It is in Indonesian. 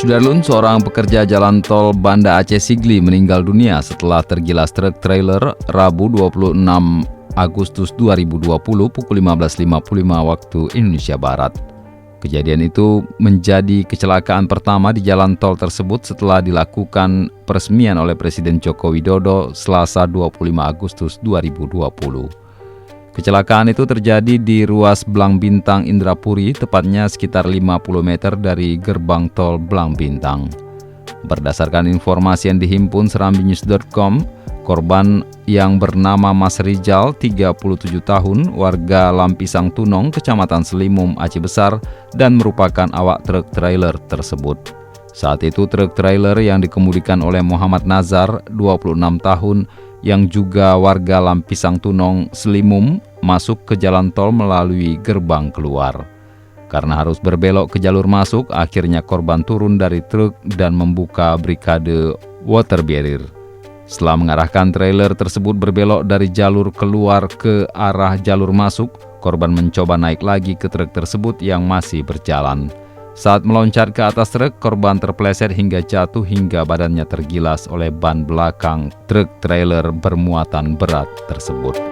Sudarlun, seorang pekerja jalan tol Banda Aceh Sigli meninggal dunia setelah tergilas truk trailer Rabu 26 Agustus 2020 pukul 15.55 waktu Indonesia Barat. Kejadian itu menjadi kecelakaan pertama di jalan tol tersebut setelah dilakukan peresmian oleh Presiden Joko Widodo Selasa 25 Agustus 2020. Kecelakaan itu terjadi di ruas Blang Bintang Indrapuri, tepatnya sekitar 50 meter dari gerbang tol Blang Bintang. Berdasarkan informasi yang dihimpun serambinews.com, korban yang bernama Mas Rijal, 37 tahun, warga Lampisang Tunong, Kecamatan Selimum, Aceh Besar, dan merupakan awak truk trailer tersebut. Saat itu truk trailer yang dikemudikan oleh Muhammad Nazar, 26 tahun, yang juga warga Lampisang Tunong, Selimum, masuk ke jalan tol melalui gerbang keluar. Karena harus berbelok ke jalur masuk, akhirnya korban turun dari truk dan membuka brikade water barrier. Setelah mengarahkan trailer tersebut berbelok dari jalur keluar ke arah jalur masuk, korban mencoba naik lagi ke truk tersebut yang masih berjalan. Saat meloncat ke atas truk, korban terpeleset hingga jatuh hingga badannya tergilas oleh ban belakang truk trailer bermuatan berat tersebut.